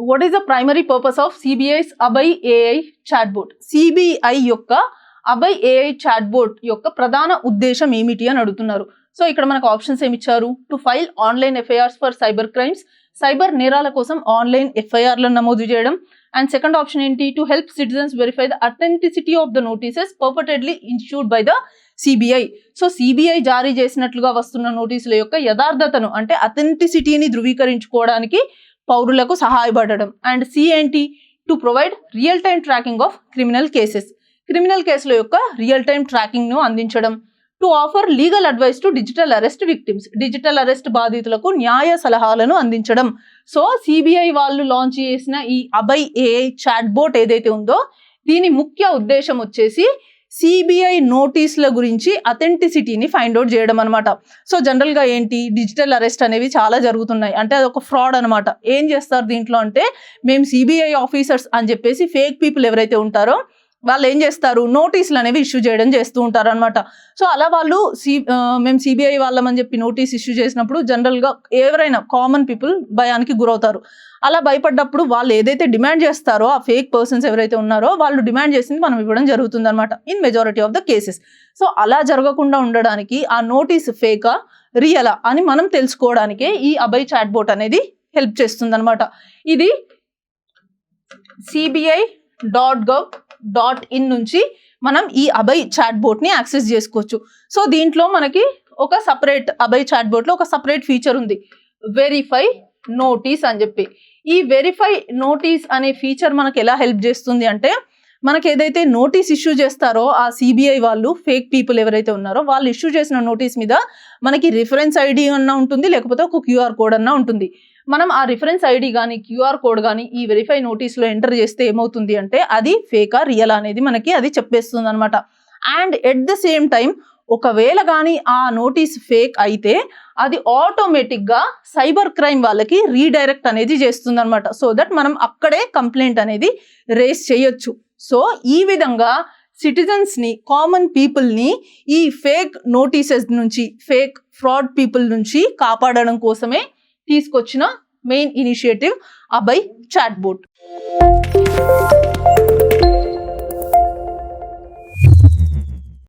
What is the primary purpose of CBI's Abhay AI chatbot? CBI యొక్క Abhay AI chatbot యొక్క ప్రధాన ఉద్దేశం ఏమిటి అని అడుగుతున్నారు. సో ఇక్కడ మనకు ఆప్షన్స్ ఏమి ఇచ్చారు? To file online FIRs for cyber crimes, cyber నేరాల కోసం ఆన్లైన్ ఎఫ్ఐఆర్లను నమోదు చేయడం. అండ్ సెకండ్ ఆప్షన్ ఏంటి? To help citizens verify the authenticity of the notices purportedly issued by the CBI. So CBI జారీ చేసినట్లుగా వస్తున్న నోటీసుల యొక్క యథార్థతను అంటే అథెంటిసిటీని ధృవీకరించుకోవడానికి పౌరులకు సహాయపడడం. అండ్ సి ఏంటి? To provide real time tracking of criminal cases, criminal కేసుల యొక్క రియల్ టైమ్ ట్రాకింగ్ ను అందించడం. To offer legal advice to digital arrest victims, digital arrest బాధితులకు న్యాయ సలహాలను అందించడం. సో సిబిఐ వాళ్ళు లాంచ్ చేసిన ఈ అభయ్ ఏఐ చాట్బోట్ ఏదైతే ఉందో దీని ముఖ్య ఉద్దేశం వచ్చేసి సిబిఐ నోటీసుల గురించి అథెంటిసిటీని ఫైండ్ అవుట్ చేయడం అనమాట. సో జనరల్గా ఏంటి, డిజిటల్ అరెస్ట్ అనేవి చాలా జరుగుతున్నాయి, అంటే అది ఒక ఫ్రాడ్ అనమాట. ఏం చేస్తారు దీంట్లో అంటే, మేము సిబిఐ ఆఫీసర్స్ అని చెప్పేసి ఫేక్ పీపుల్ ఎవరైతే ఉంటారో వాళ్ళు ఏం చేస్తారు, నోటీసులు అనేవి ఇష్యూ చేయడం చేస్తూ ఉంటారు అనమాట. సో అలా వాళ్ళు మేము సిబిఐ వాళ్ళమని చెప్పి నోటీస్ ఇష్యూ చేసినప్పుడు జనరల్గా ఎవరైనా కామన్ పీపుల్ భయానికి గురవుతారు. అలా భయపడ్డప్పుడు వాళ్ళు ఏదైతే డిమాండ్ చేస్తారో ఆ ఫేక్ పర్సన్స్ ఎవరైతే ఉన్నారో వాళ్ళు డిమాండ్ చేసింది మనం ఇవ్వడం జరుగుతుంది అనమాట in majority of the cases. So అలా జరగకుండా ఉండడానికి ఆ నోటీస్ ఫేకా రియలా అని మనం తెలుసుకోవడానికే ఈ అభయ్ చాట్బోట్ అనేది హెల్ప్ చేస్తుంది అనమాట. ఇది cbi.gov.in నుంచి మనం ఈ అభయ్ చాట్బోట్ ని యాక్సెస్ చేసుకోవచ్చు. సో దీంట్లో మనకి ఒక సపరేట్ అభయ్ చాట్బోట్ లో ఒక సపరేట్ ఫీచర్ ఉంది, వెరిఫై నోటీస్ అని చెప్పి. ఈ వెరిఫై నోటీస్ అనే ఫీచర్ మనకి ఎలా హెల్ప్ చేస్తుంది అంటే, మనకి ఏదైతే నోటీస్ ఇష్యూ చేస్తారో ఆ సిబిఐ వాళ్ళు ఫేక్ పీపుల్ ఎవరైతే ఉన్నారో వాళ్ళు ఇష్యూ చేసిన నోటీస్ మీద మనకి రిఫరెన్స్ ఐడి అన్నా ఉంటుంది, లేకపోతే ఒక క్యూఆర్ కోడ్ అన్నా ఉంటుంది. మనం ఆ రిఫరెన్స్ ఐడి కానీ క్యూఆర్ కోడ్ కానీ ఈ వెరిఫై నోటీస్లో ఎంటర్ చేస్తే ఏమవుతుంది అంటే అది ఫేకా రియల్ అనేది మనకి అది చెప్పేస్తుంది అనమాట. And at the same time ఒకవేళ కానీ ఆ నోటీస్ ఫేక్ అయితే అది ఆటోమేటిక్గా సైబర్ క్రైమ్ వాళ్ళకి రీడైరెక్ట్ అనేది చేస్తుంది అనమాట. సో దట్ మనం అక్కడే కంప్లైంట్ అనేది రేస్ చేయొచ్చు. సో ఈ విధంగా సిటిజన్స్ని, కామన్ పీపుల్ని ఈ ఫేక్ నోటీసెస్ నుంచి, ఫేక్ ఫ్రాడ్ పీపుల్ నుంచి కాపాడడం కోసమే తీసుకొచ్చిన మెయిన్ ఇనిషియేటివ్ అభయ్ చాట్బోట్.